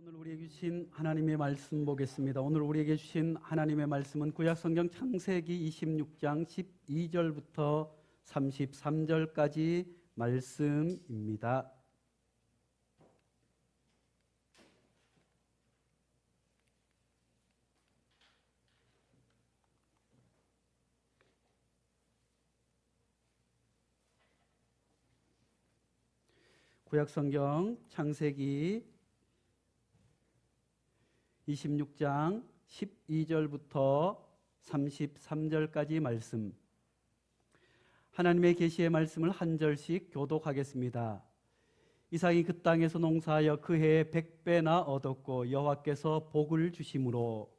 오늘 우리에게 주신 하나님의 말씀 보겠습니다. 오늘 우리에게 주신 하나님의 말씀은 구약성경 창세기 26장 12절부터 33절까지 말씀입니다. 구약성경 창세기 26장 12절부터 33절까지 말씀, 하나님의 계시의 말씀을 한 절씩 교독하겠습니다. 이삭이 그 땅에서 농사하여 그 해에 100배나 얻었고 여호와께서 복을 주심으로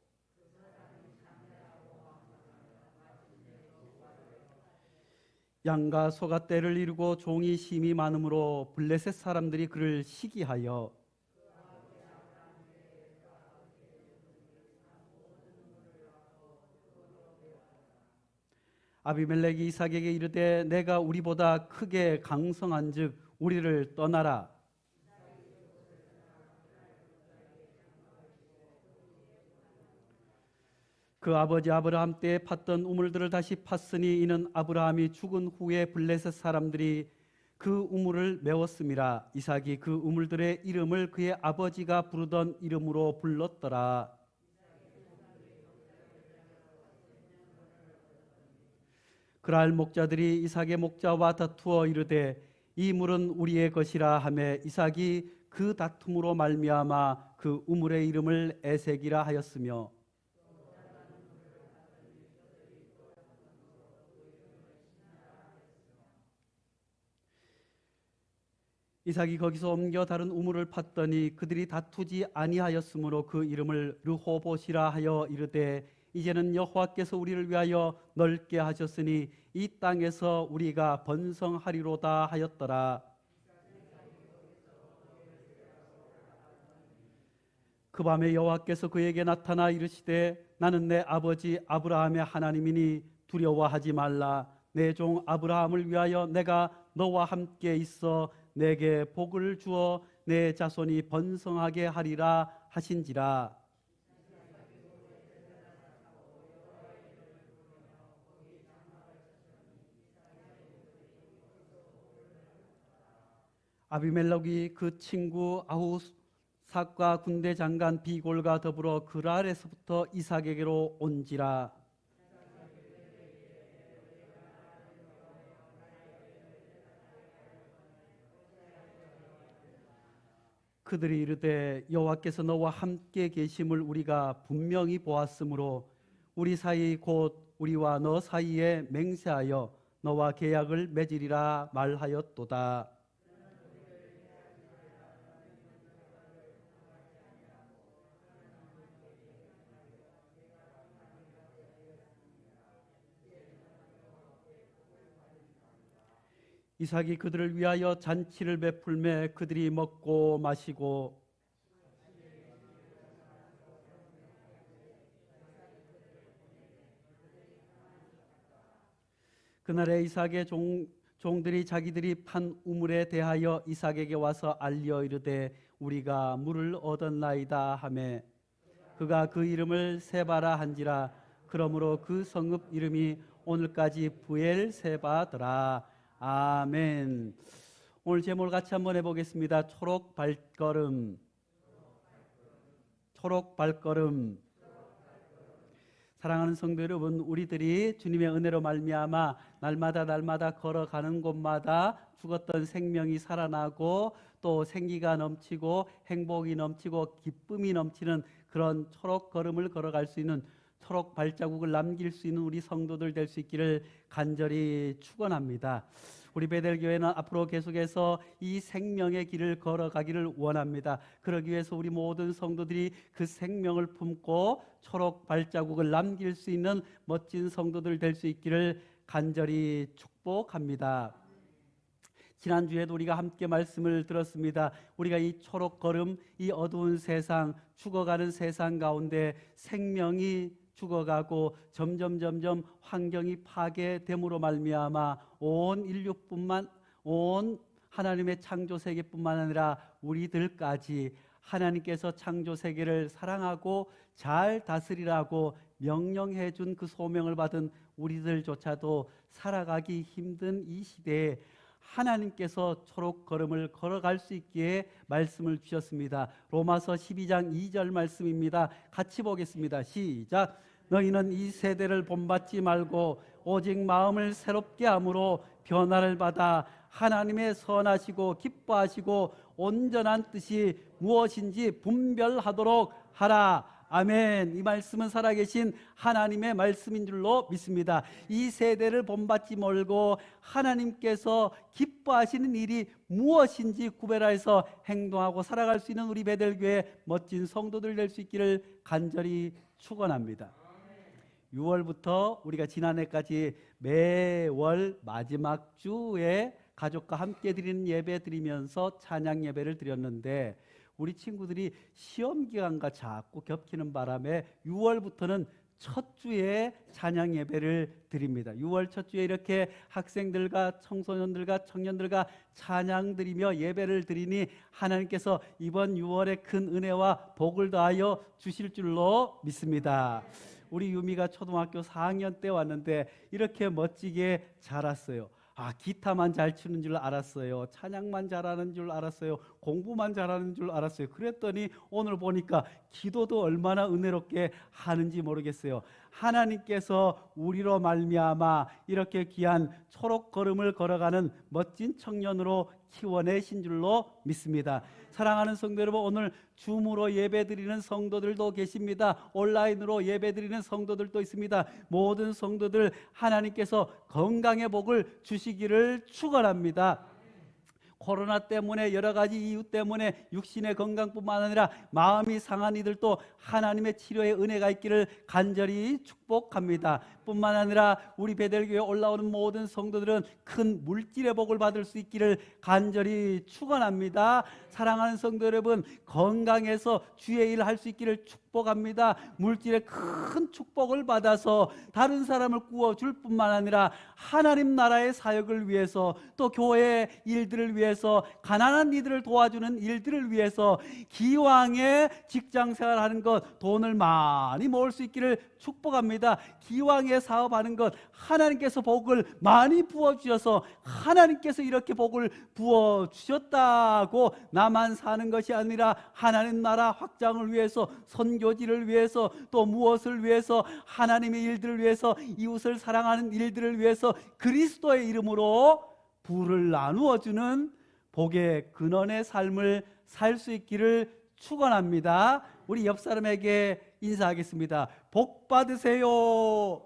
양과 소가 떼를 이루고 종이 심이 많으므로 블레셋 사람들이 그를 시기하여 아비멜렉이 이삭에게 이르되 내가 우리보다 크게 강성한즉 우리를 떠나라. 그 아버지 아브라함 때에 팠던 우물들을 다시 팠으니 이는 아브라함이 죽은 후에 블레셋 사람들이 그 우물을 메웠음이라. 이삭이 그 우물들의 이름을 그의 아버지가 부르던 이름으로 불렀더라. 그날 목자들이 이삭의 목자와 다투어 이르되 이 물은 우리의 것이라 하매 이삭이 그 다툼으로 말미암아 그 우물의 이름을 에색이라 하였으며 이삭이 거기서 옮겨 다른 우물을 팠더니 그들이 다투지 아니하였으므로 그 이름을 르호봇이라 하여 이르되 이제는 여호와께서 우리를 위하여 넓게 하셨으니 이 땅에서 우리가 번성하리로다 하였더라. 그 밤에 여호와께서 그에게 나타나 이르시되 나는 내 아버지 아브라함의 하나님이니 두려워하지 말라. 내 종 아브라함을 위하여 내가 너와 함께 있어 내게 복을 주어 내 자손이 번성하게 하리라 하신지라. 아비멜렉이 그 친구 아후삭과 군대 장관 비골과 더불어 그랄에서부터 이삭에게로 온지라. 그들이 이르되 여호와께서 너와 함께 계심을 우리가 분명히 보았으므로 우리 사이 곧 우리와 너 사이에 맹세하여 너와 계약을 맺으리라 말하였도다. 이삭이 그들을 위하여 잔치를 베풀매 그들이 먹고 마시고 그날에 이삭의 종들이 자기들이 판 우물에 대하여 이삭에게 와서 알려 이르되 우리가 물을 얻었나이다 하매 그가 그 이름을 세바라 한지라. 그러므로 그 성읍 이름이 오늘까지 부엘세바더라. 아멘. 오늘 제목을 같이 한번 해보겠습니다. 초록 발걸음. 초록 발걸음. 사랑하는 성도 여러분, 우리들이 주님의 은혜로 말미암아 날마다 걸어가는 곳마다 죽었던 생명이 살아나고 또 생기가 넘치고 행복이 넘치고 기쁨이 넘치는 그런 초록 걸음을 걸어갈 수 있는, 초록 발자국을 남길 수 있는 우리 성도들 될 수 있기를 간절히 축원합니다. 우리 베델교회는 앞으로 계속해서 이 생명의 길을 걸어가기를 원합니다. 그러기 위해서 우리 모든 성도들이 그 생명을 품고 초록 발자국을 남길 수 있는 멋진 성도들 될 수 있기를 간절히 축복합니다. 지난주에도 우리가 함께 말씀을 들었습니다. 우리가 이 초록 걸음, 이 어두운 세상, 죽어가는 세상 가운데 생명이 죽어가고 점점 환경이 파괴됨으로 말미암아 온 하나님의 창조 세계뿐만 아니라 우리들까지 하나님께서 창조 세계를 사랑하고 잘 다스리라고 명령해 준 그 소명을 받은 우리들조차도 살아가기 힘든 이 시대에 하나님께서 초록 걸음을 걸어갈 수 있기에 말씀을 주셨습니다. 로마서 12장 2절 말씀입니다. 같이 보겠습니다. 시작. 너희는 이 세대를 본받지 말고 오직 마음을 새롭게 함으로 변화를 받아 하나님의 선하시고 기뻐하시고 온전한 뜻이 무엇인지 분별하도록 하라. 아멘. 이 말씀은 살아계신 하나님의 말씀인 줄로 믿습니다. 이 세대를 본받지 말고 하나님께서 기뻐하시는 일이 무엇인지 구별해서 행동하고 살아갈 수 있는 우리 베델교회 멋진 성도들 될 수 있기를 간절히 축원합니다. 6월부터 우리가 지난해까지 매월 마지막 주에 가족과 함께 드리는 예배 드리면서 찬양 예배를 드렸는데 우리 친구들이 시험 기간과 자꾸 겹치는 바람에 6월부터는 첫 주에 찬양 예배를 드립니다. 6월 첫 주에 이렇게 학생들과 청소년들과 청년들과 찬양 드리며 예배를 드리니 하나님께서 이번 6월에 큰 은혜와 복을 더하여 주실 줄로 믿습니다. 우리 유미가 초등학교 4학년 때 왔는데 이렇게 멋지게 자랐어요. 기타만 잘 치는 줄 알았어요. 찬양만 잘하는 줄 알았어요. 공부만 잘하는 줄 알았어요. 그랬더니 오늘 보니까 기도도 얼마나 은혜롭게 하는지 모르겠어요. 하나님께서 우리로 말미암아 이렇게 귀한 초록 걸음을 걸어가는 멋진 청년으로 키워내신 줄로 믿습니다. 사랑하는 성도 여러분, 오늘 줌으로 예배드리는 성도들도 계십니다. 온라인으로 예배드리는 성도들도 있습니다. 모든 성도들 하나님께서 건강의 복을 주시기를 축원합니다. 코로나 때문에 여러 가지 이유 때문에 육신의 건강뿐만 아니라 마음이 상한 이들도 하나님의 치료의 은혜가 있기를 간절히 축복합니다. 뿐만 아니라 우리 베델교회에 올라오는 모든 성도들은 큰 물질의 복을 받을 수 있기를 간절히 축원합니다. 사랑하는 성도 여러분, 건강해서 주의 일을 할 수 있기를 축복합니다. 물질의 큰 축복을 받아서 다른 사람을 구워줄 뿐만 아니라 하나님 나라의 사역을 위해서 또 교회 일들을 위해서 가난한 이들을 도와주는 일들을 위해서 기왕에 직장생활하는 것, 돈을 많이 모을 수 있기를 축복합니다. 기왕에 사업하는 것, 하나님께서 복을 많이 부어주셔서 하나님께서 이렇게 복을 부어주셨다고 나만 사는 것이 아니라 하나님 나라 확장을 위해서, 선교지를 위해서, 또 무엇을 위해서, 하나님의 일들을 위해서, 이웃을 사랑하는 일들을 위해서 그리스도의 이름으로 부를 나누어주는 복의 근원의 삶을 살 수 있기를 축원합니다. 우리 옆 사람에게 인사하겠습니다. 복 받으세요.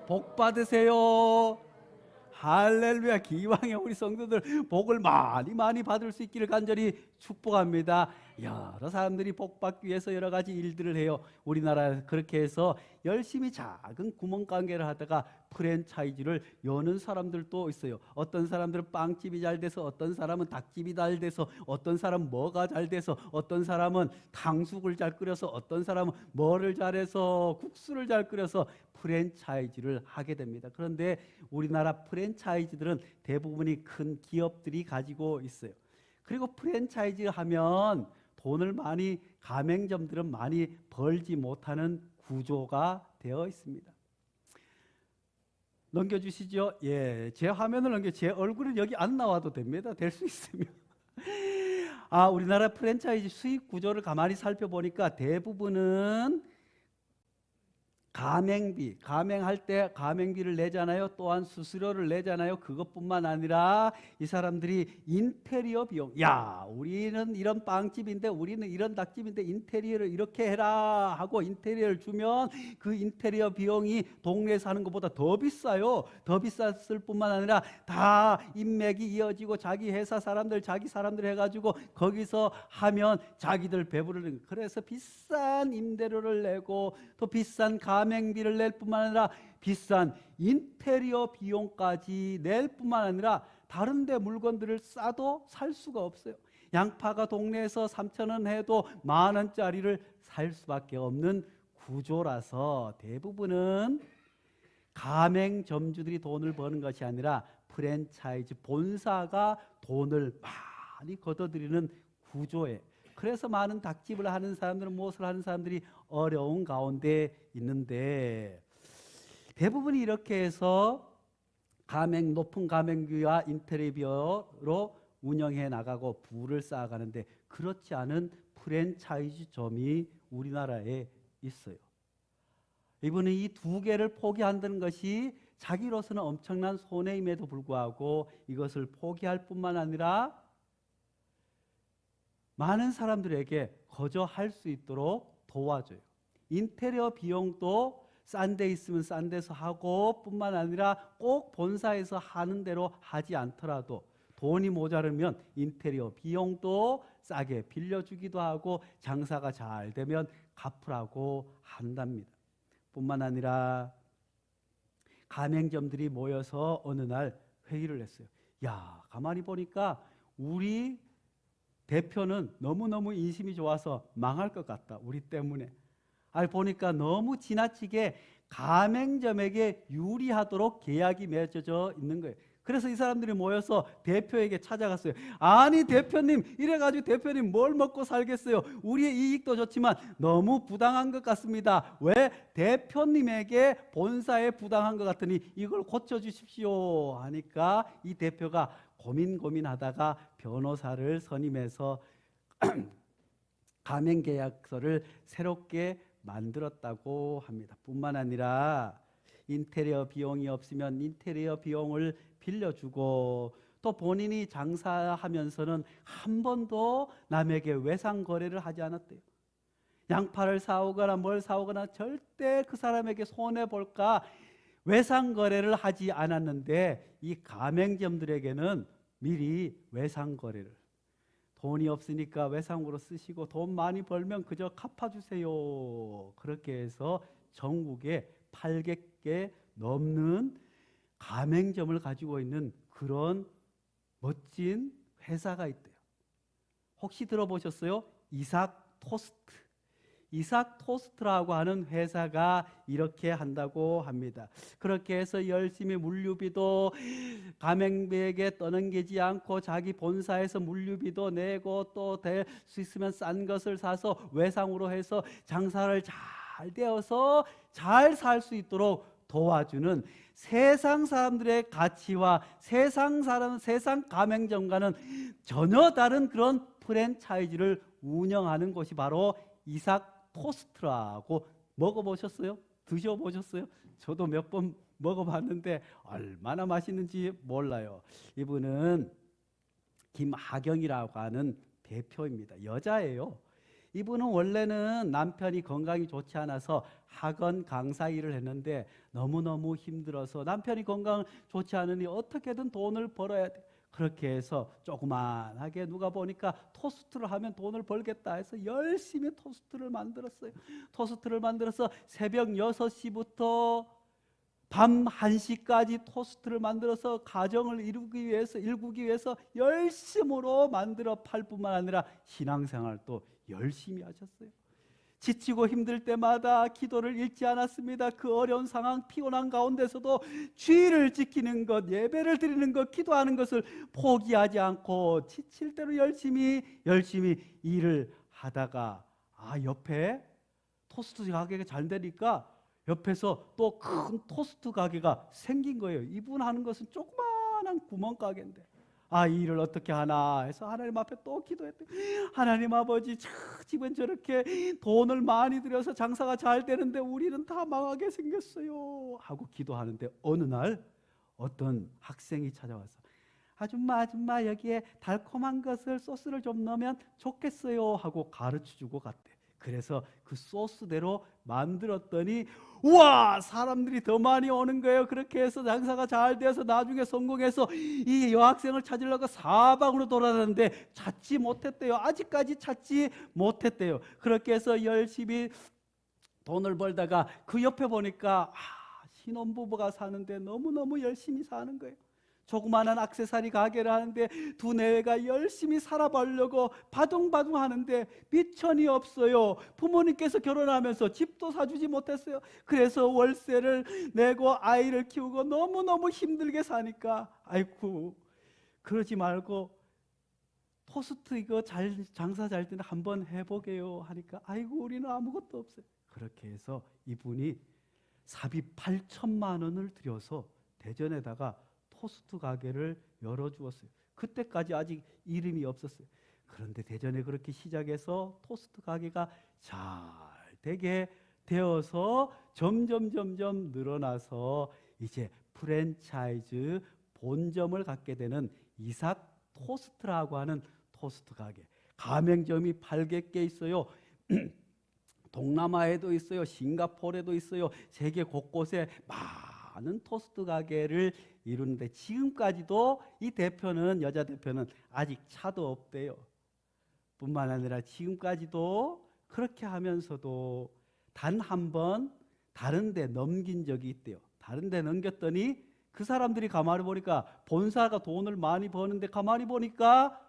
복 받으세요. 할렐루야. 기왕에 우리 성도들 복을 많이 받을 수 있기를 간절히 축복합니다. 여러 사람들이 복 받기 위해서 여러 가지 일들을 해요. 우리나라 그렇게 해서 열심히 작은 구멍가게를 하다가 프랜차이즈를 여는 사람들도 있어요. 어떤 사람들은 빵집이 잘 돼서, 어떤 사람은 닭집이 잘 돼서, 어떤 사람은 뭐가 잘 돼서, 어떤 사람은 탕수육을 잘 끓여서, 어떤 사람은 뭐를 잘해서 국수를 잘 끓여서 프랜차이즈를 하게 됩니다. 그런데 우리나라 프랜차이즈들은 대부분이 큰 기업들이 가지고 있어요. 그리고 프랜차이즈 하면 돈을 많이, 가맹점들은 많이 벌지 못하는 구조가 되어 있습니다. 넘겨주시죠. 예, 제 화면을 넘겨, 제 얼굴은 여기 안 나와도 됩니다. 될 수 있으면. 우리나라 프랜차이즈 수익 구조를 가만히 살펴보니까 대부분은 가맹할 때 가맹비를 내잖아요. 또한 수수료를 내잖아요. 그것뿐만 아니라 이 사람들이 인테리어 비용, 우리는 이런 빵집인데, 우리는 이런 닭집인데 인테리어를 이렇게 해라 하고 인테리어를 주면 그 인테리어 비용이 동네에서 하는 것보다 더 비싸요. 더 비쌌을 뿐만 아니라 다 인맥이 이어지고 자기 회사 사람들, 자기 사람들 해가지고 거기서 하면 자기들 배부르는, 그래서 비싼 임대료를 내고 또 비싼 가맹비를 낼 뿐만 아니라 비싼 인테리어 비용까지 낼 뿐만 아니라 다른 데 물건들을 싸도 살 수가 없어요. 양파가 동네에서 3,000원 해도 10,000원짜리를 살 수밖에 없는 구조라서 대부분은 가맹점주들이 돈을 버는 것이 아니라 프랜차이즈 본사가 돈을 많이 걷어들이는 구조에, 그래서 많은 닭집을 하는 사람들은, 무엇을 하는 사람들이 어려운 가운데 있는데, 대부분이 이렇게 해서 높은 가맹비와 인테리어로 운영해 나가고 부를 쌓아가는데, 그렇지 않은 프랜차이즈점이 우리나라에 있어요. 이분은 이 두 개를 포기한다는 것이 자기로서는 엄청난 손해임에도 불구하고 이것을 포기할 뿐만 아니라 많은 사람들에게 거저 할 수 있도록 도와줘요. 인테리어 비용도 싼 데 있으면 싼 데서 하고 뿐만 아니라 꼭 본사에서 하는 대로 하지 않더라도 돈이 모자르면 인테리어 비용도 싸게 빌려주기도 하고 장사가 잘 되면 갚으라고 한답니다. 뿐만 아니라 가맹점들이 모여서 어느 날 회의를 했어요. 야, 가만히 보니까 우리 대표는 너무너무 인심이 좋아서 망할 것 같다, 우리 때문에. 보니까 너무 지나치게 가맹점에게 유리하도록 계약이 맺어져 있는 거예요. 그래서 이 사람들이 모여서 대표에게 찾아갔어요. 아니 대표님, 이래가지고 대표님 뭘 먹고 살겠어요? 우리의 이익도 좋지만 너무 부당한 것 같습니다. 왜? 대표님에게 본사에 부당한 것 같으니 이걸 고쳐주십시오 하니까 이 대표가 고민하다가 변호사를 선임해서 가맹계약서를 새롭게 만들었다고 합니다. 뿐만 아니라 인테리어 비용이 없으면 인테리어 비용을 빌려주고, 또 본인이 장사하면서는 한 번도 남에게 외상 거래를 하지 않았대요. 양파를 사오거나 뭘 사오거나 절대 그 사람에게 손해 볼까 외상 거래를 하지 않았는데, 이 가맹점들에게는 미리 외상 거래를, 돈이 없으니까 외상으로 쓰시고 돈 많이 벌면 그저 갚아주세요. 그렇게 해서 전국에 800개 넘는 가맹점을 가지고 있는 그런 멋진 회사가 있대요. 혹시 들어보셨어요? 이삭 토스트. 이삭 토스트라고 하는 회사가 이렇게 한다고 합니다. 그렇게 해서 열심히 물류비도 가맹비에게 떠넘기지 않고 자기 본사에서 물류비도 내고, 또 될 수 있으면 싼 것을 사서 외상으로 해서 장사를 잘 되어서 잘 살 수 있도록 도와주는, 세상 사람들의 가치와 세상 가맹점과는 전혀 다른 그런 프랜차이즈를 운영하는 곳이 바로 이삭 토스트라고. 먹어보셨어요? 드셔보셨어요? 저도 몇 번 먹어봤는데 얼마나 맛있는지 몰라요. 이분은 김하경이라고 하는 대표입니다. 여자예요. 이분은 원래는 남편이 건강이 좋지 않아서 학원 강사 일을 했는데 너무너무 힘들어서 남편이 건강 좋지 않으니 어떻게든 돈을 벌어야 돼. 그렇게 해서 조그만하게 누가 보니까 토스트를 하면 돈을 벌겠다 해서 열심히 토스트를 만들었어요. 토스트를 만들어서 새벽 6시부터 밤 1시까지 토스트를 만들어서 가정을 일구기 위해서 열심으로 만들어 팔 뿐만 아니라 신앙생활도 열심히 하셨어요. 지치고 힘들 때마다 기도를 잃지 않았습니다. 그 어려운 상황, 피곤한 가운데서도 주의를 지키는 것, 예배를 드리는 것, 기도하는 것을 포기하지 않고 지칠 대로 열심히 일을 하다가 옆에 토스트 가게가 잘 되니까 옆에서 또 큰 토스트 가게가 생긴 거예요. 이분 하는 것은 조그마한 구멍가게인데 이 일을 어떻게 하나 해서 하나님 앞에 또 기도했대요. 하나님 아버지, 집은 저렇게 돈을 많이 들여서 장사가 잘 되는데 우리는 다 망하게 생겼어요 하고 기도하는데, 어느 날 어떤 학생이 찾아와서 아줌마 여기에 달콤한 것을, 소스를 좀 넣으면 좋겠어요 하고 가르쳐주고 갔대. 그래서 그 소스대로 만들었더니 우와, 사람들이 더 많이 오는 거예요. 그렇게 해서 장사가 잘 돼서 나중에 성공해서 이 여학생을 찾으려고 사방으로 돌아다녔는데 찾지 못했대요. 아직까지 찾지 못했대요. 그렇게 해서 열심히 돈을 벌다가 그 옆에 보니까 신혼부부가 사는데 너무너무 열심히 사는 거예요. 조그마한 액세서리 가게를 하는데 두뇌가 열심히 살아보려고 바둥바둥 하는데 미천이 없어요. 부모님께서 결혼하면서 집도 사주지 못했어요. 그래서 월세를 내고 아이를 키우고 너무너무 힘들게 사니까 아이쿠, 그러지 말고 토스트 이거 장사 잘 되는데 한번 해보게요 하니까 아이고 우리는 아무것도 없어요. 그렇게 해서 이분이 사비 8천만 원을 들여서 대전에다가 토스트 가게를 열어주었어요. 그때까지 아직 이름이 없었어요. 그런데 대전에 그렇게 시작해서 토스트 가게가 잘 되게 되어서 점점 늘어나서 이제 프랜차이즈 본점을 갖게 되는 이삭 토스트라고 하는 토스트 가게, 가맹점이 8개 있어요. 동남아에도 있어요. 싱가포르에도 있어요. 세계 곳곳에 많은 토스트 가게를 이루는데 지금까지도 이 대표는, 여자 대표는 아직 차도 없대요. 뿐만 아니라 지금까지도 그렇게 하면서도 단 한 번 다른 데 넘긴 적이 있대요. 다른 데 넘겼더니 그 사람들이 가만히 보니까 본사가 돈을 많이 버는데 가만히 보니까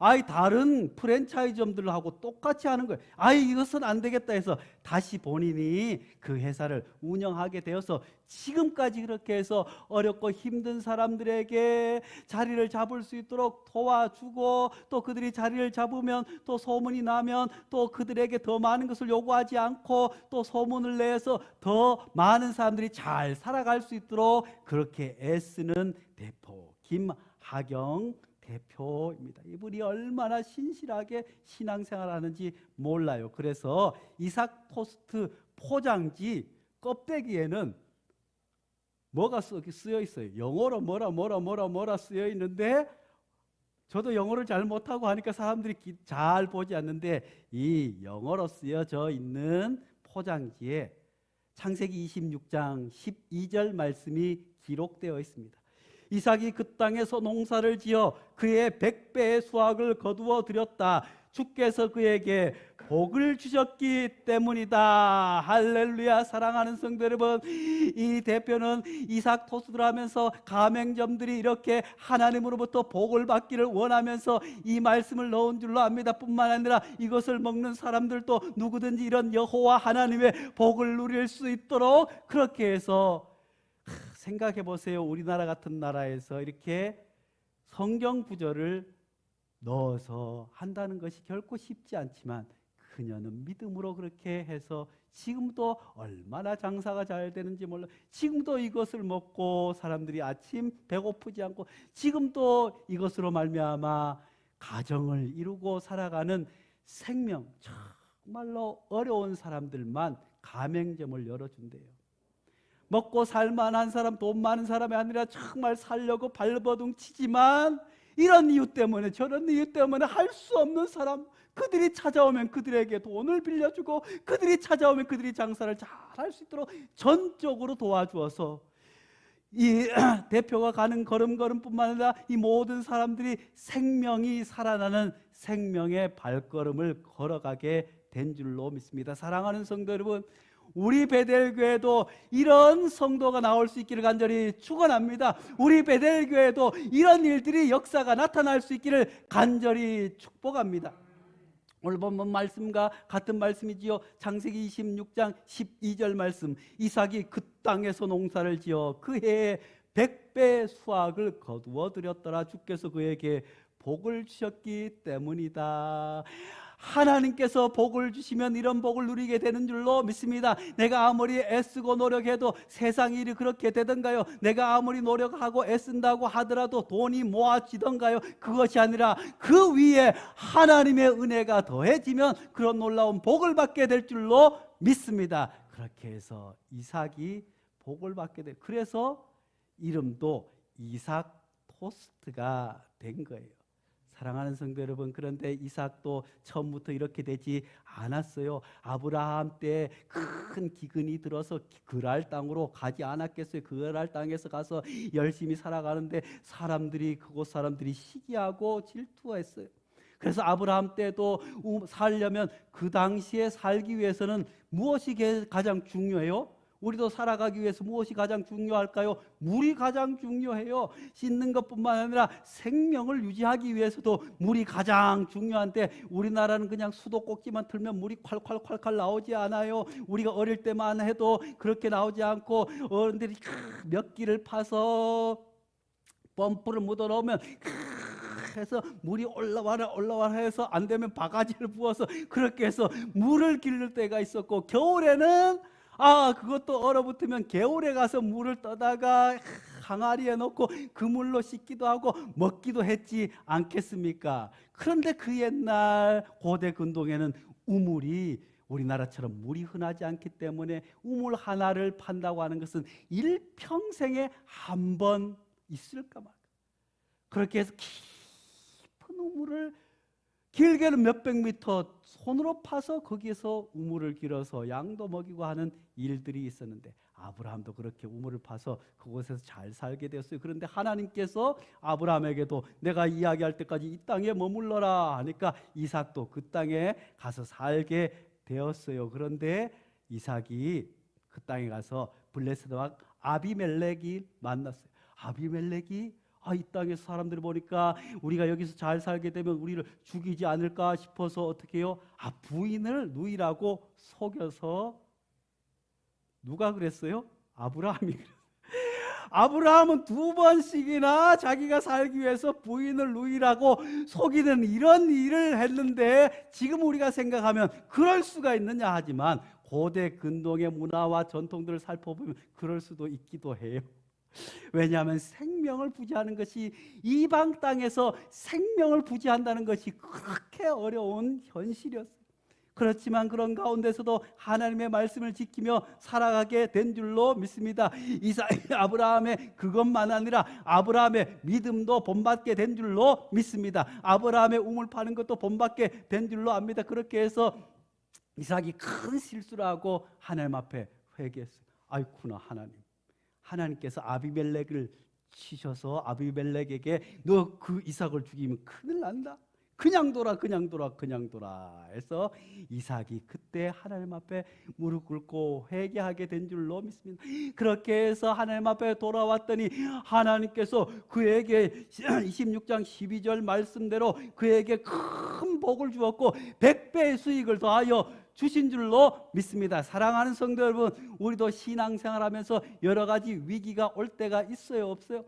아이 다른 프랜차이즈점들하고 똑같이 하는 거예요. 아이 이것은 안 되겠다 해서 다시 본인이 그 회사를 운영하게 되어서 지금까지 그렇게 해서 어렵고 힘든 사람들에게 자리를 잡을 수 있도록 도와주고, 또 그들이 자리를 잡으면 또 소문이 나면 또 그들에게 더 많은 것을 요구하지 않고 또 소문을 내서 더 많은 사람들이 잘 살아갈 수 있도록 그렇게 애쓰는 대표 김하경 대표입니다. 이분이 얼마나 신실하게 신앙생활을 하는지 몰라요. 그래서 이삭 토스트 포장지 껍데기에는 뭐가 쓰여 있어요? 영어로 뭐라 쓰여 있는데 저도 영어를 잘 못하고 하니까 사람들이 잘 보지 않는데 이 영어로 쓰여져 있는 포장지에 창세기 26장 12절 말씀이 기록되어 있습니다. 이삭이 그 땅에서 농사를 지어 그의 100배의 수확을 거두어 드렸다. 주께서 그에게 복을 주셨기 때문이다. 할렐루야. 사랑하는 성도 여러분, 이 대표는 이삭 토스트를 하면서 가맹점들이 이렇게 하나님으로부터 복을 받기를 원하면서 이 말씀을 넣은 줄로 압니다. 뿐만 아니라 이것을 먹는 사람들도 누구든지 이런 여호와 하나님의 복을 누릴 수 있도록 그렇게 해서, 생각해 보세요. 우리나라 같은 나라에서 이렇게 성경 구절을 넣어서 한다는 것이 결코 쉽지 않지만 그녀는 믿음으로 그렇게 해서 지금도 얼마나 장사가 잘 되는지 몰라. 지금도 이것을 먹고 사람들이 아침 배고프지 않고 지금도 이것으로 말미암아 가정을 이루고 살아가는 생명, 정말로 어려운 사람들만 가맹점을 열어준대요. 먹고 살만한 사람, 돈 많은 사람이 아니라 정말 살려고 발버둥 치지만 이런 이유 때문에 저런 이유 때문에 할 수 없는 사람, 그들이 찾아오면 그들에게 돈을 빌려주고 그들이 찾아오면 그들이 장사를 잘 할 수 있도록 전적으로 도와주어서 이 대표가 가는 걸음걸음뿐만 아니라 이 모든 사람들이 생명이 살아나는 생명의 발걸음을 걸어가게 된 줄로 믿습니다. 사랑하는 성도 여러분, 우리 베델교회도 이런 성도가 나올 수 있기를 간절히 축원합니다. 우리 베델교회도 이런 일들이 역사가 나타날 수 있기를 간절히 축복합니다. 오늘 본문 말씀과 같은 말씀이지요. 창세기 26장 12절 말씀, 이삭이 그 땅에서 농사를 지어 그 해에 100배 수확을 거두어 드렸더라. 주께서 그에게 복을 주셨기 때문이다. 하나님께서 복을 주시면 이런 복을 누리게 되는 줄로 믿습니다. 내가 아무리 애쓰고 노력해도 세상 일이 그렇게 되던가요? 내가 아무리 노력하고 애쓴다고 하더라도 돈이 모아지던가요? 그것이 아니라 그 위에 하나님의 은혜가 더해지면 그런 놀라운 복을 받게 될 줄로 믿습니다. 그렇게 해서 이삭이 복을 받게 돼. 그래서 이름도 이삭 토스트가 된 거예요. 사랑하는 성도 여러분, 그런데 이삭도 처음부터 이렇게 되지 않았어요. 아브라함 때 큰 기근이 들어서 그랄 땅으로 가지 않았겠어요. 그랄 땅에서 가서 열심히 살아가는데 그곳 사람들이 시기하고 질투했어요. 그래서 아브라함 때도 살려면 그 당시에 살기 위해서는 무엇이 가장 중요해요? 우리도 살아가기 위해서 무엇이 가장 중요할까요? 물이 가장 중요해요. 씻는 것뿐만 아니라 생명을 유지하기 위해서도 물이 가장 중요한데 우리나라는 그냥 수도꼭지만 틀면 물이 콸콸콸콸 나오지 않아요. 우리가 어릴 때만 해도 그렇게 나오지 않고 어른들이 몇 기를 파서 펌프를 묻어 넣으면 해서 물이 올라와라 해서 안 되면 바가지를 부어서 그렇게 해서 물을 기를 때가 있었고, 겨울에는 그것도 얼어붙으면 개울에 가서 물을 떠다가 항아리에 넣고 그 물로 씻기도 하고 먹기도 했지 않겠습니까? 그런데 그 옛날 고대 근동에는 우물이 우리나라처럼 물이 흔하지 않기 때문에 우물 하나를 판다고 하는 것은 일평생에 한 번 있을까 말까. 그렇게 해서 깊은 우물을 길게는 몇백 미터 손으로 파서 거기에서 우물을 길어서 양도 먹이고 하는 일들이 있었는데, 아브라함도 그렇게 우물을 파서 그곳에서 잘 살게 되었어요. 그런데 하나님께서 아브라함에게도 내가 이야기할 때까지 이 땅에 머물러라 하니까 이삭도 그 땅에 가서 살게 되었어요. 그런데 이삭이 그 땅에 가서 블레셋 왕 아비멜렉이 만났어요. 아비멜렉이 이 땅에서 사람들이 보니까 우리가 여기서 잘 살게 되면 우리를 죽이지 않을까 싶어서 어떻게 해요? 부인을 누이라고 속여서. 누가 그랬어요? 아브라함이 그랬어요. 아브라함은 두 번씩이나 자기가 살기 위해서 부인을 누이라고 속이는 이런 일을 했는데, 지금 우리가 생각하면 그럴 수가 있느냐 하지만 고대 근동의 문화와 전통들을 살펴보면 그럴 수도 있기도 해요. 왜냐하면 생명을 부지하는 것이, 이방 땅에서 생명을 부지한다는 것이 그렇게 어려운 현실이었어요. 그렇지만 그런 가운데서도 하나님의 말씀을 지키며 살아가게 된 줄로 믿습니다. 아브라함의 그것만 아니라 아브라함의 믿음도 본받게 된 줄로 믿습니다. 아브라함의 우물 파는 것도 본받게 된 줄로 압니다. 그렇게 해서 이삭이 큰 실수를 하고 하나님 앞에 회개했어요. 아이쿠나 하나님께서 아비멜렉을 치셔서 아비멜렉에게 너 그 이삭을 죽이면 큰일 난다, 그냥 돌아 해서 이삭이 그때 하나님 앞에 무릎 꿇고 회개하게 된 줄로 믿습니다. 그렇게 해서 하나님 앞에 돌아왔더니 하나님께서 그에게 26장 12절 말씀대로 그에게 큰 복을 주었고 100배의 수익을 더하여 주신 줄로 믿습니다. 사랑하는 성도 여러분, 우리도 신앙생활하면서 여러 가지 위기가 올 때가 있어요, 없어요?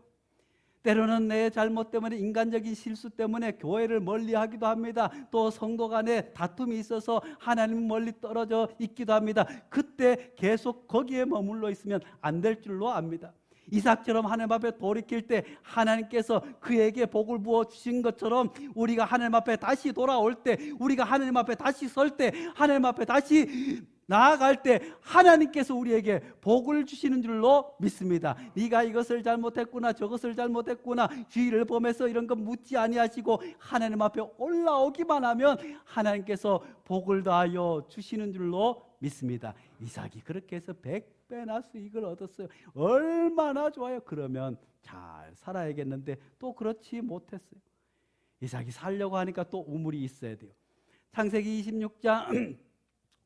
때로는 내 잘못 때문에, 인간적인 실수 때문에 교회를 멀리하기도 합니다. 또 성도 간에 다툼이 있어서 하나님 멀리 떨어져 있기도 합니다. 그때 계속 거기에 머물러 있으면 안 될 줄로 압니다. 이삭처럼 하나님 앞에 돌이킬 때 하나님께서 그에게 복을 부어 주신 것처럼 우리가 하나님 앞에 다시 돌아올 때, 우리가 하나님 앞에 다시 설 때, 하나님 앞에 다시 나아갈 때 하나님께서 우리에게 복을 주시는 줄로 믿습니다. 네가 이것을 잘못했구나, 저것을 잘못했구나, 주의를 범해서 이런 것 묻지 아니하시고 하나님 앞에 올라오기만 하면 하나님께서 복을 더하여 주시는 줄로 믿습니다. 이삭이 그렇게 해서 100배나 수익을 얻었어요. 얼마나 좋아요. 그러면 잘 살아야겠는데 또 그렇지 못했어요. 이삭이 살려고 하니까 또 우물이 있어야 돼요. 창세기 26장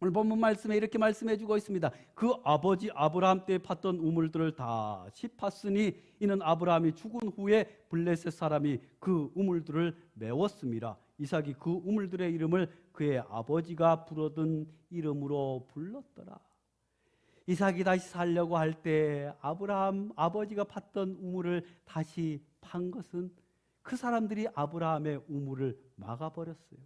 오늘 본문 말씀에 이렇게 말씀해 주고 있습니다. 그 아버지 아브라함 때 팠던 우물들을 다시 팠으니 이는 아브라함이 죽은 후에 블레셋 사람이 그 우물들을 메웠습니다. 이삭이 그 우물들의 이름을 그의 아버지가 부르던 이름으로 불렀더라. 이삭이 다시 살려고 할 때 아브라함 아버지가 팠던 우물을 다시 판 것은 그 사람들이 아브라함의 우물을 막아버렸어요.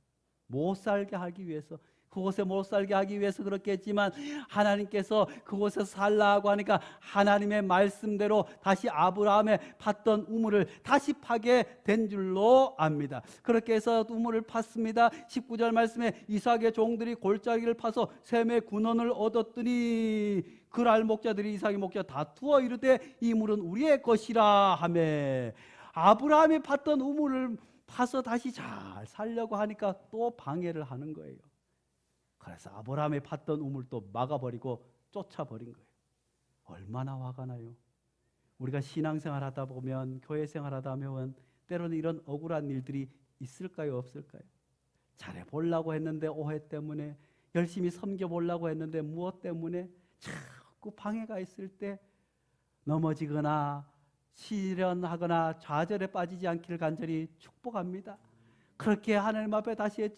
못 살게 하기 위해서, 그곳에 못 살게 하기 위해서 그렇게 했지만 하나님께서 그곳에서 살라고 하니까 하나님의 말씀대로 다시 아브라함의 팠던 우물을 다시 파게 된 줄로 압니다. 그렇게 해서 우물을 팠습니다. 19절 말씀에 이삭의 종들이 골짜기를 파서 셈의 군원을 얻었더니 그랄 목자들이 이삭의 목자 다투어 이르되 이 물은 우리의 것이라 하매, 아브라함이 팠던 우물을 파서 다시 잘 살려고 하니까 또 방해를 하는 거예요. 그래서 아브라함이 팠던 우물도 막아버리고 쫓아버린 거예요. 얼마나 화가 나요. 우리가 신앙생활 하다 보면, 교회 생활하다 보면 때로는 이런 억울한 일들이 있을까요, 없을까요? 잘해보려고 했는데 오해 때문에, 열심히 섬겨보려고 했는데 무엇 때문에, 자꾸 자꾸 방해가 있을 때 넘어지거나 시련하거나 좌절에 빠지지 않기를 간절히 축복합니다. 그렇게 하나님 앞에 다시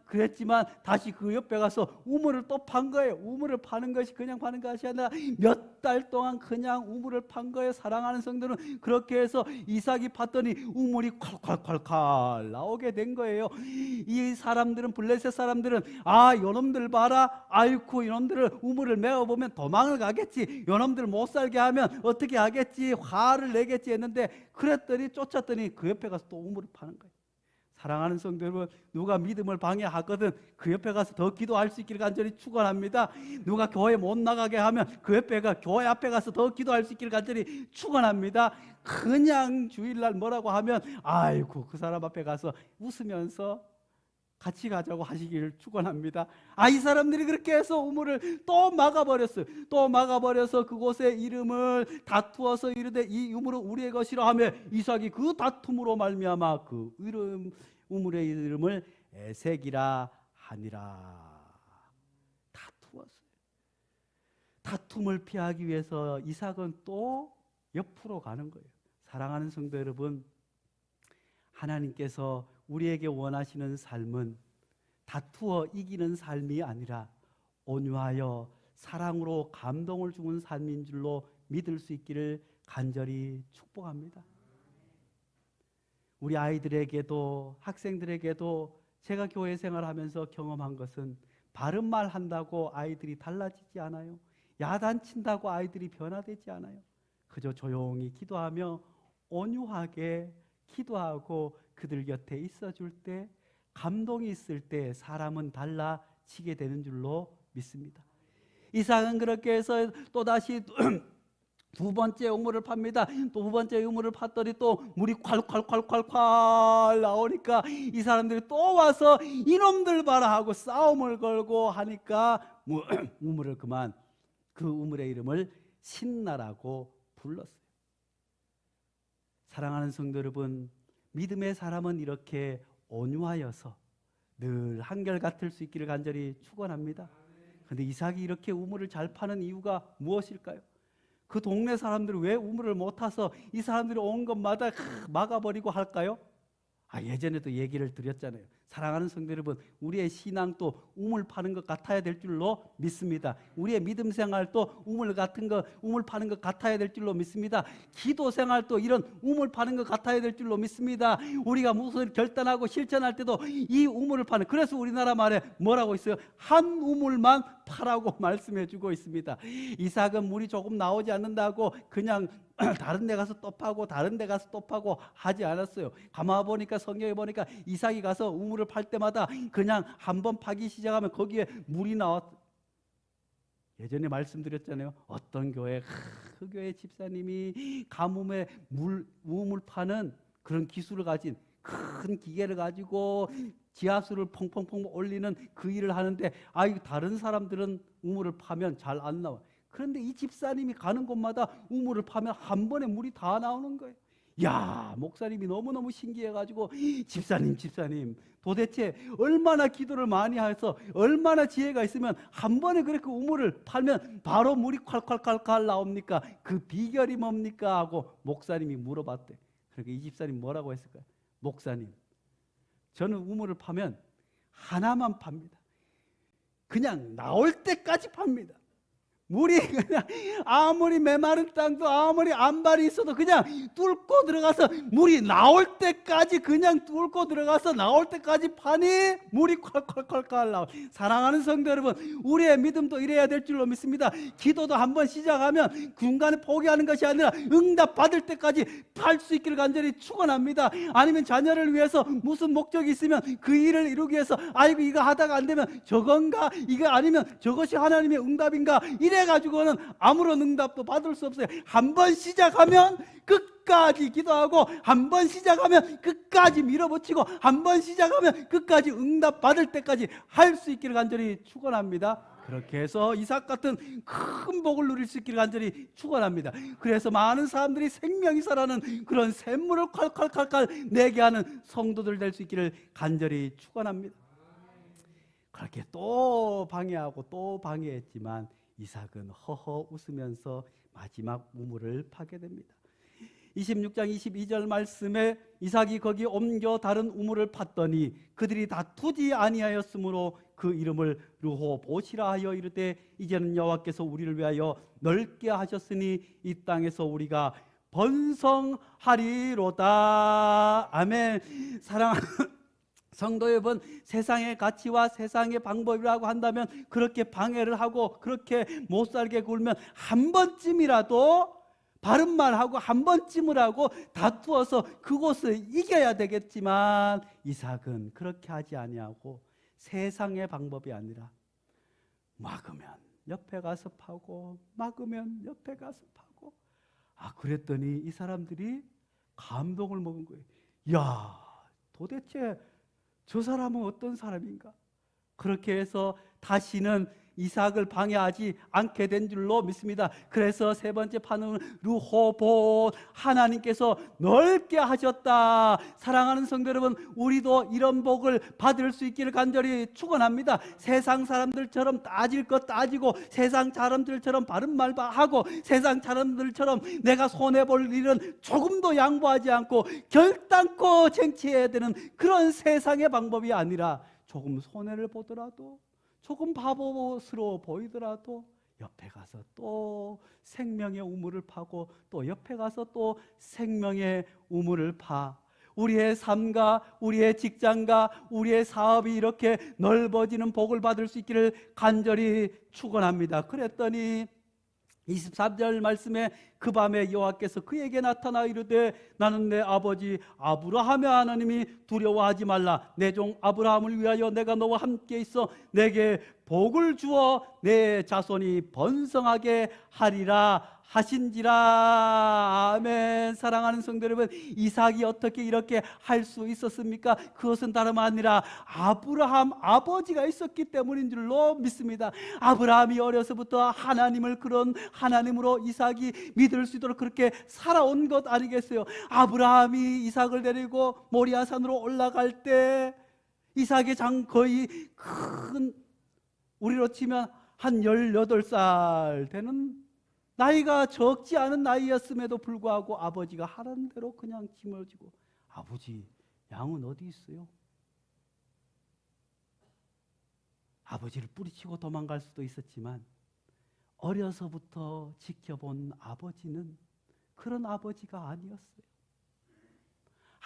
그랬지만 다시 그 옆에 가서 우물을 또 판 거예요. 우물을 파는 것이 그냥 파는 것이 아니라 몇 달 동안 그냥 우물을 판 거예요. 사랑하는 성도는 그렇게 해서 이삭이 팠더니 우물이 콸콸콸콸 나오게 된 거예요. 이 사람들은, 블레셋 사람들은, 아, 요놈들 봐라, 아이쿠, 이놈들을 우물을 메어보면 도망을 가겠지, 요놈들 못 살게 하면 어떻게 하겠지, 화를 내겠지 했는데, 그랬더니 쫓았더니 그 옆에 가서 또 우물을 파는 거예요. 사랑하는 성도 여러분, 누가 믿음을 방해하거든 그 옆에 가서 더 기도할 수 있기를 간절히 축원합니다. 누가 교회 못 나가게 하면 그 옆에 교회 앞에 가서 더 기도할 수 있기를 간절히 축원합니다. 그냥 주일날 뭐라고 하면 아이고 그 사람 앞에 가서 웃으면서 같이 가자고 하시기를 축원합니다. 이 사람들이 그렇게 해서 우물을 또 막아버렸어요. 또 막아버려서 그곳의 이름을 다투어서 이르되 이 우물은 우리의 것이라 하며 이삭이 그 다툼으로 말미암아 그 우물의 이름을 에색이라 하니라. 다투었어요. 다툼을 피하기 위해서 이삭은 또 옆으로 가는 거예요. 사랑하는 성도 여러분, 하나님께서 우리에게 원하시는 삶은 다투어 이기는 삶이 아니라 온유하여 사랑으로 감동을 주는 삶인 줄로 믿을 수 있기를 간절히 축복합니다. 우리 아이들에게도 학생들에게도 제가 교회 생활하면서 경험한 것은 바른 말 한다고 아이들이 달라지지 않아요. 야단친다고 아이들이 변화되지 않아요. 그저 조용히 기도하며 온유하게 기도하고 그들 곁에 있어줄 때, 감동이 있을 때 사람은 달라지게 되는 줄로 믿습니다. 이삭은 그렇게 해서 또다시 두 번째 우물을 팝니다. 또 두 번째 우물을 팠더니 또 물이 콸콸콸콸콸 나오니까 이 사람들이 또 와서 이놈들 봐라 하고 싸움을 걸고 하니까 우물을 그만, 그 우물의 이름을 신나라고 불렀어요. 사랑하는 성도 여러분, 믿음의 사람은 이렇게 온유하여서 늘 한결같을 수 있기를 간절히 축원합니다. 그런데 이삭이 이렇게 우물을 잘 파는 이유가 무엇일까요? 그 동네 사람들이 왜 우물을 못 타서 이 사람들이 온 것마다 막아버리고 할까요? 예전에도 얘기를 드렸잖아요. 사랑하는 성도 여러분, 우리의 신앙도 우물 파는 것 같아야 될 줄로 믿습니다. 우리의 믿음 생활도 우물 파는 것 같아야 될 줄로 믿습니다. 기도 생활도 이런 우물 파는 것 같아야 될 줄로 믿습니다. 우리가 무슨 결단하고 실천할 때도 이 우물을 파는, 그래서 우리나라 말에 뭐라고 있어요? 한 우물만 파라고 말씀해 주고 있습니다. 이삭은 물이 조금 나오지 않는다고 그냥 다른 데 가서 또 파고 다른 데 가서 또 파고 하지 않았어요. 가만 보니까, 성경에 보니까 이삭이 가서 우물을 팔 때마다 그냥 한번 파기 시작하면 거기에 물이 나왔어요. 예전에 말씀드렸잖아요. 어떤 교회, 그 교회 집사님이 가뭄에 우물 파는 그런 기술을 가진 큰 기계를 가지고 지하수를 펑펑펑 올리는 그 일을 하는데 다른 사람들은 우물을 파면 잘 안 나와. 그런데 이 집사님이 가는 곳마다 우물을 파면 한 번에 물이 다 나오는 거예요. 목사님이 너무너무 신기해가지고 집사님 도대체 얼마나 기도를 많이 해서 얼마나 지혜가 있으면 한 번에 그렇게 우물을 팔면 바로 물이 콸콸콸콸 나옵니까? 그 비결이 뭡니까? 하고 목사님이 물어봤대. 그러니까 이 집사님 뭐라고 했을까요? 목사님, 저는 우물을 파면 하나만 팝니다. 그냥 나올 때까지 팝니다. 물이 그냥 아무리 메마른 땅도 아무리 안발이 있어도 그냥 뚫고 들어가서 물이 나올 때까지 그냥 뚫고 들어가서 나올 때까지 파니 물이 콸콸콸콸 나와. 사랑하는 성도 여러분, 우리의 믿음도 이래야 될 줄로 믿습니다. 기도도 한번 시작하면 중간에 포기하는 것이 아니라 응답 받을 때까지 팔 수 있기를 간절히 축원합니다. 아니면 자녀를 위해서 무슨 목적이 있으면 그 일을 이루기 위해서 이거 하다가 안 되면 저건가, 이거 아니면 저것이 하나님의 응답인가, 이래 가지고는 아무런 응답도 받을 수 없어요. 한번 시작하면 끝까지 기도하고, 한번 시작하면 끝까지 밀어붙이고, 한번 시작하면 끝까지 응답 받을 때까지 할 수 있기를 간절히 축원합니다. 그렇게 해서 이삭 같은 큰 복을 누릴 수 있기를 간절히 축원합니다. 그래서 많은 사람들이 생명이 살아나는 그런 샘물을 콸콸콸콸 내게 하는 성도들 될 수 있기를 간절히 축원합니다. 그렇게 또 방해하고 또 방해했지만 이삭은 허허 웃으면서 마지막 우물을 파게 됩니다. 26장 22절 말씀에 이삭이 거기 옮겨 다른 우물을 팠더니 그들이 다투지 아니하였으므로 그 이름을 르호봇이라 하여 이르되 이제는 여호와께서 우리를 위하여 넓게 하셨으니 이 땅에서 우리가 번성하리로다. 아멘. 사랑하는 성도 여러분, 세상의 가치와 세상의 방법이라고 한다면 그렇게 방해를 하고 그렇게 못 살게 굴면 한 번쯤이라도 바른 말하고 한 번쯤을 하고 다투어서 그곳을 이겨야 되겠지만 이삭은 그렇게 하지 아니하고 세상의 방법이 아니라 막으면 옆에 가서 파고 막으면 옆에 가서 파고, 그랬더니 이 사람들이 감동을 먹은 거예요. 야, 도대체 저 사람은 어떤 사람인가? 그렇게 해서 다시는 이삭을 방해하지 않게 된 줄로 믿습니다. 그래서 세 번째 파는 르호봇, 하나님께서 넓게 하셨다. 사랑하는 성도 여러분, 우리도 이런 복을 받을 수 있기를 간절히 축원합니다. 세상 사람들처럼 따질 것 따지고 세상 사람들처럼 바른 말 하고 세상 사람들처럼 내가 손해볼 일은 조금도 양보하지 않고 결단코 쟁취해야 되는 그런 세상의 방법이 아니라 조금 손해를 보더라도 조금 바보스러워 보이더라도 옆에 가서 또 생명의 우물을 파고 또 옆에 가서 또 생명의 우물을 파. 우리의 삶과 우리의 직장과 우리의 사업이 이렇게 넓어지는 복을 받을 수 있기를 간절히 축원합니다. 그랬더니 23절 말씀에 그 밤에 여호와께서 그에게 나타나 이르되 나는 내 아버지 아브라함의 하나님이 두려워하지 말라. 내 종 아브라함을 위하여 내가 너와 함께 있어 내게 복을 주어 내 자손이 번성하게 하리라 하신지라. 아멘. 사랑하는 성도 여러분, 이삭이 어떻게 이렇게 할 수 있었습니까? 그것은 다름 아니라 아브라함 아버지가 있었기 때문인 줄로 믿습니다. 아브라함이 어려서부터 하나님을 그런 하나님으로 이삭이 믿을 수 있도록 그렇게 살아온 것 아니겠어요? 아브라함이 이삭을 데리고 모리아산으로 올라갈 때 이삭의 거의 큰, 우리로 치면 한 18살 되는 나이가 적지 않은 나이였음에도 불구하고 아버지가 하라는 대로 그냥 짊어지고, 아버지 양은 어디 있어요? 아버지를 뿌리치고 도망갈 수도 있었지만 어려서부터 지켜본 아버지는 그런 아버지가 아니었어요.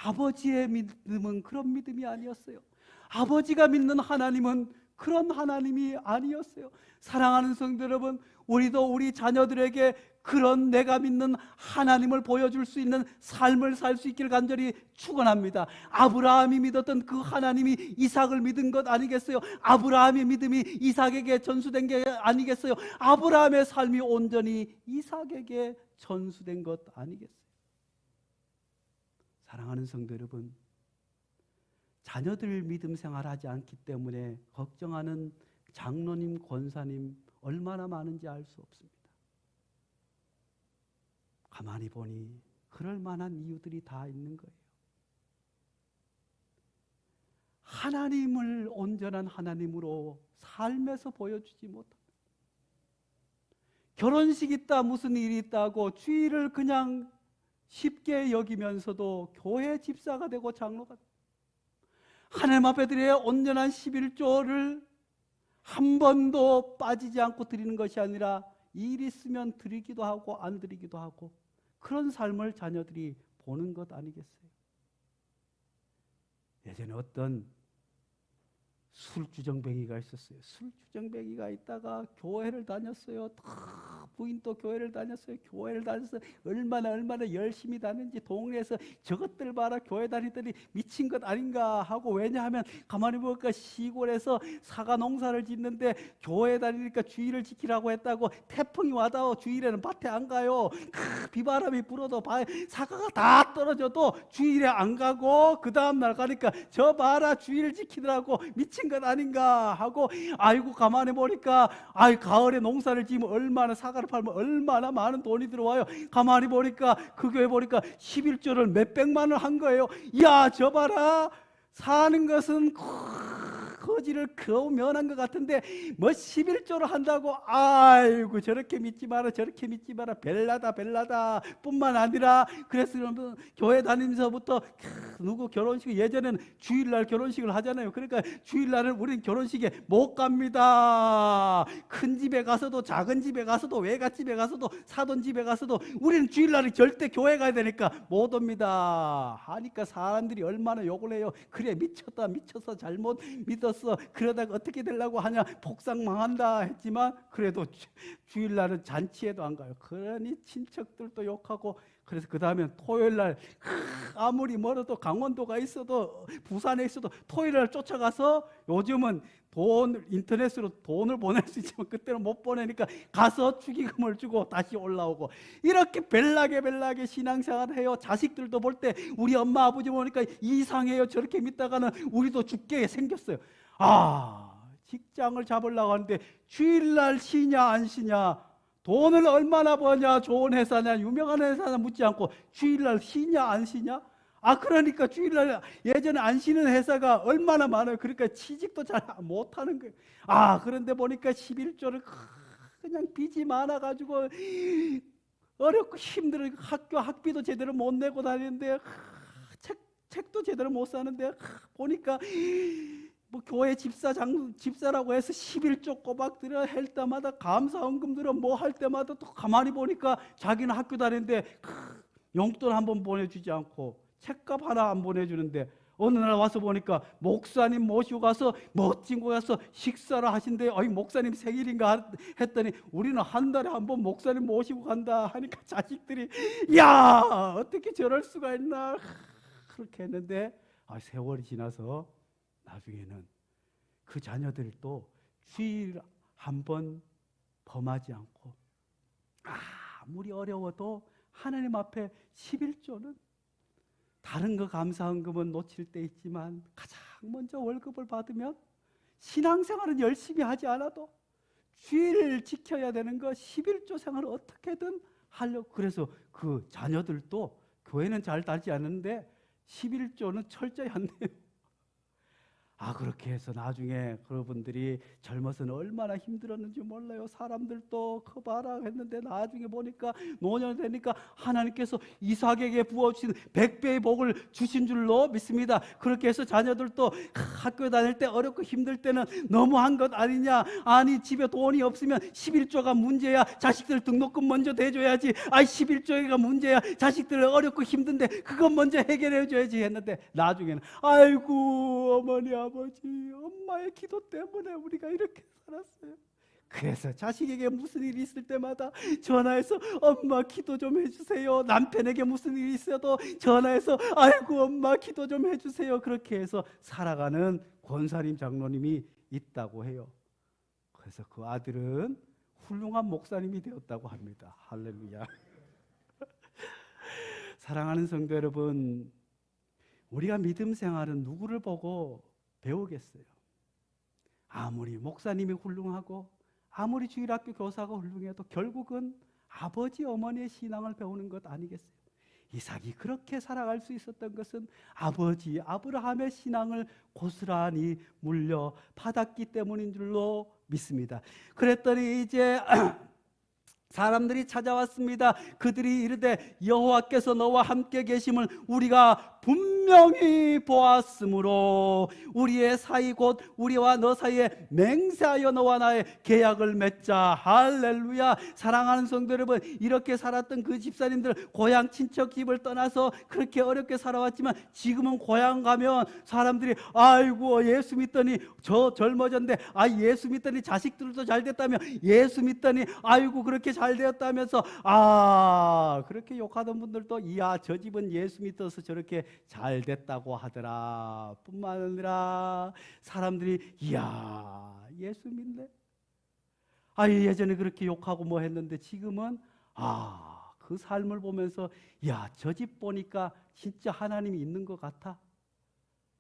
아버지의 믿음은 그런 믿음이 아니었어요. 아버지가 믿는 하나님은 그런 하나님이 아니었어요. 사랑하는 성도 여러분, 우리도 우리 자녀들에게 그런 내가 믿는 하나님을 보여줄 수 있는 삶을 살 수 있기를 간절히 축원합니다. 아브라함이 믿었던 그 하나님이 이삭을 믿은 것 아니겠어요? 아브라함의 믿음이 이삭에게 전수된 게 아니겠어요? 아브라함의 삶이 온전히 이삭에게 전수된 것 아니겠어요? 사랑하는 성도 여러분, 자녀들 믿음 생활하지 않기 때문에 걱정하는 장로님, 권사님 얼마나 많은지 알 수 없습니다. 가만히 보니 그럴 만한 이유들이 다 있는 거예요. 하나님을 온전한 하나님으로 삶에서 보여주지 못합니다. 결혼식 있다, 무슨 일이 있다고 주일을 그냥 쉽게 여기면서도 교회 집사가 되고 장로가 되고, 하나님 앞에 드려야 온전한 11조를 한 번도 빠지지 않고 드리는 것이 아니라 일 있으면 드리기도 하고 안 드리기도 하고, 그런 삶을 자녀들이 보는 것 아니겠어요? 예전에 어떤 술주정뱅이가 있었어요. 술주정뱅이가 있다가 교회를 다녔어요. 부인도 교회를 다녔어요. 교회를 다녀서 얼마나 열심히 다녔는지 동네에서 저것들 봐라 교회 다니더니 미친 것 아닌가 하고, 왜냐하면 가만히 보니까 시골에서 사과 농사를 짓는데 교회 다니니까 주일을 지키라고 했다고 태풍이 와도 주일에는 밭에 안 가요. 비바람이 불어도 사과가 다 떨어져도 주일에 안 가고 그 다음날 가니까 저 봐라 주일을 지키더라고, 미친 것 아닌가 하고, 아이고 가만히 보니까 가을에 농사를 지으면 얼마나, 사과를 팔면 얼마나 많은 돈이 들어와요. 가만히 보니까 그 교회 보니까 11조를 몇백만 원 한 거예요. 야, 저 봐라, 사는 것은 그 아버지를 겨우 면한 것 같은데 뭐 11조를 한다고. 아이고 저렇게 믿지 마라 저렇게 믿지 마라, 벨라다 뿐만 아니라, 그래서 그러면 교회 다니면서부터 누구 결혼식, 예전에는 주일날 결혼식을 하잖아요. 그러니까 주일날은 우리는 결혼식에 못 갑니다. 큰 집에 가서도 작은 집에 가서도 외갓집에 가서도 사돈 집에 가서도 우리는 주일날은 절대 교회 가야 되니까 못 옵니다 하니까 사람들이 얼마나 욕을 해요. 그래 미쳤다, 미쳤어, 잘못 믿었어, 그러다가 어떻게 되려고 하냐, 복상 망한다 했지만 그래도 주일날은 잔치에도 안 가요. 그러니 친척들도 욕하고. 그래서 그 다음에 토요일날 아무리 멀어도 강원도가 있어도 부산에 있어도 토요일날 쫓아가서, 요즘은 인터넷으로 돈을 보낼 수 있지만 그때는 못 보내니까 가서 축의금을 주고 다시 올라오고, 이렇게 벨나게 신앙생활을 해요. 자식들도 볼 때 우리 엄마 아버지 보니까 이상해요. 저렇게 믿다가는 우리도 죽게 생겼어요. 직장을 잡으려고 하는데 주일날 쉬냐 안 쉬냐, 돈을 얼마나 버냐, 좋은 회사냐, 유명한 회사냐 묻지 않고 주일날 쉬냐 안 쉬냐. 그러니까 주일날 예전에 안 쉬는 회사가 얼마나 많아요. 그러니까 취직도 잘 못하는 거예요. 그런데 보니까 11조를 그냥 빚이 많아가지고 어렵고 힘들어. 학비도 제대로 못 내고 다니는데, 책도 제대로 못 사는데, 보니까 뭐 교회 집사라고 해서 11조 꼬박 들여 할 때마다, 감사헌금 들여 뭐 할 때마다 또 가만히 보니까 자기는 학교 다니는데 용돈 한 번 보내주지 않고 책값 하나 안 보내주는데, 어느 날 와서 보니까 목사님 모시고 가서 멋진 곳 가서 식사를 하신대요. 목사님 생일인가 했더니 우리는 한 달에 한 번 목사님 모시고 간다 하니까 자식들이 야 어떻게 저럴 수가 있나 그렇게 했는데, 세월이 지나서 나중에는 그 자녀들도 주일 한 번 범하지 않고 아무리 어려워도 하나님 앞에 11조는, 다른 거 감사헌금은 놓칠 때 있지만 가장 먼저 월급을 받으면 신앙생활은 열심히 하지 않아도 주일 지켜야 되는 거 11조 생활을 어떻게든 하려고. 그래서 그 자녀들도 교회는 잘 다니지 않는데 11조는 철저히 한대요. 그렇게 해서 나중에 그분들이 젊어서는 얼마나 힘들었는지 몰라요. 사람들도 커봐라 했는데 나중에 보니까 노년 되니까 하나님께서 이삭에게 부어주신 100배의 복을 주신 줄로 믿습니다. 그렇게 해서 자녀들도 학교 다닐 때 어렵고 힘들 때는 너무한 것 아니냐, 아니 집에 돈이 없으면 11조가 문제야, 자식들 등록금 먼저 대줘야지, 11조가 문제야, 자식들 어렵고 힘든데 그것 먼저 해결해 줘야지 했는데, 나중에는 아이고 어머니 아버지 엄마의 기도 때문에 우리가 이렇게 살았어요. 그래서 자식에게 무슨 일이 있을 때마다 전화해서 엄마 기도 좀 해주세요. 남편에게 무슨 일이 있어도 전화해서 아이고 엄마 기도 좀 해주세요. 그렇게 해서 살아가는 권사님 장로님이 있다고 해요. 그래서 그 아들은 훌륭한 목사님이 되었다고 합니다. 할렐루야. 사랑하는 성도 여러분, 우리가 믿음 생활은 누구를 보고 배우겠어요? 아무리 목사님이 훌륭하고 아무리 주일학교 교사가 훌륭해도 결국은 아버지 어머니의 신앙을 배우는 것 아니겠어요? 이삭이 그렇게 살아갈 수 있었던 것은 아버지 아브라함의 신앙을 고스란히 물려받았기 때문인 줄로 믿습니다. 그랬더니 이제 사람들이 찾아왔습니다. 그들이 이르되 여호와께서 너와 함께 계심을 우리가 분명히 보았으므로 우리의 사이 곧 우리와 너 사이에 맹세하여 너와 나의 계약을 맺자. 할렐루야. 사랑하는 성도 여러분, 이렇게 살았던 그 집사님들, 고향 친척 집을 떠나서 그렇게 어렵게 살아왔지만 지금은 고향 가면 사람들이 아이고 예수 믿더니 저 젊어졌는데, 예수 믿더니 자식들도 잘 됐다며, 예수 믿더니 아이고 그렇게 잘 되었다면서 그렇게 욕하던 분들도 이야 저 집은 예수 믿어서 저렇게 잘 됐다고 하더라. 뿐만 아니라 사람들이 이야 예수 믿네, 예전에 그렇게 욕하고 뭐 했는데 지금은 그 삶을 보면서 야 저 집 보니까 진짜 하나님이 있는 것 같아.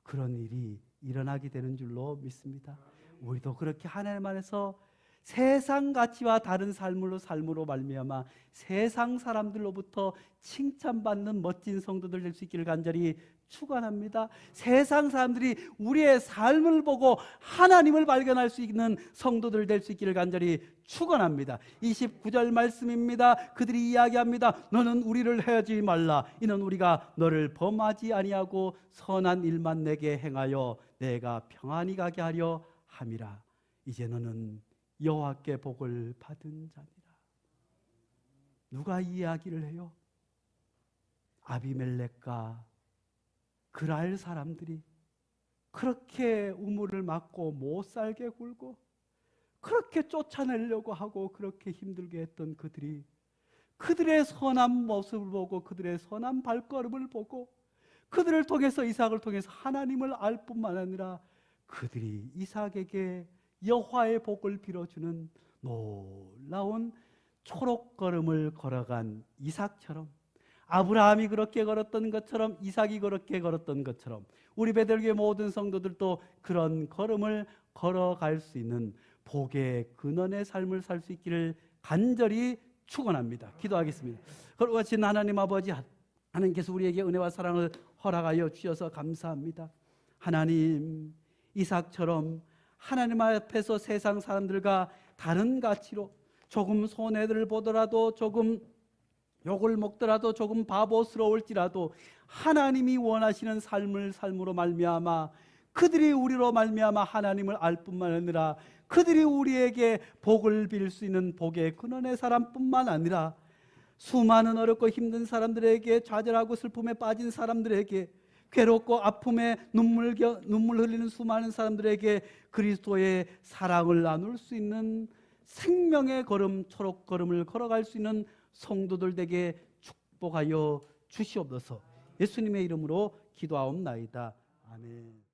그런 일이 일어나게 되는 줄로 믿습니다. 우리도 그렇게 하나님 안에서 세상 가치와 다른 삶으로 말미암아 세상 사람들로부터 칭찬받는 멋진 성도들 될 수 있기를 간절히 축원합니다. 세상 사람들이 우리의 삶을 보고 하나님을 발견할 수 있는 성도들 될 수 있기를 간절히 축원합니다. 29절 말씀입니다. 그들이 이야기합니다. 너는 우리를 해하지 말라. 이는 우리가 너를 범하지 아니하고 선한 일만 내게 행하여 내가 평안히 가게 하려 함이라. 이제 너는 여호와께 복을 받은 자니라. 누가 이 이야기를 해요? 아비멜렉과 그랄 사람들이 그렇게 우물을 막고 못 살게 굴고 그렇게 쫓아내려고 하고 그렇게 힘들게 했던 그들이 그들의 선한 모습을 보고 그들의 선한 발걸음을 보고 그들을 통해서 이삭을 통해서 하나님을 알 뿐만 아니라 그들이 이삭에게 여호와의 복을 빌어주는 놀라운 초록걸음을 걸어간 이삭처럼 아브라함이 그렇게 걸었던 것처럼 이삭이 그렇게 걸었던 것처럼 우리 베들교회 모든 성도들도 그런 걸음을 걸어갈 수 있는 복의 근원의 삶을 살 수 있기를 간절히 축원합니다. 기도하겠습니다. 거룩하신 하나님 아버지, 하나님께서 우리에게 은혜와 사랑을 허락하여 주셔서 감사합니다. 하나님, 이삭처럼 하나님 앞에서 세상 사람들과 다른 가치로 조금 손해를 보더라도 조금 욕을 먹더라도 조금 바보스러울지라도 하나님이 원하시는 삶으로 말미암아 그들이 우리로 말미암아 하나님을 알 뿐만 아니라 그들이 우리에게 복을 빌 수 있는 복의 근원의 사람뿐만 아니라 수많은 어렵고 힘든 사람들에게, 좌절하고 슬픔에 빠진 사람들에게, 괴롭고 아픔에 눈물 흘리는 수많은 사람들에게 그리스도의 사랑을 나눌 수 있는 생명의 걸음, 초록 걸음을 걸어갈 수 있는 성도들 되게 축복하여 주시옵소서. 예수님의 이름으로 기도하옵나이다. 아멘.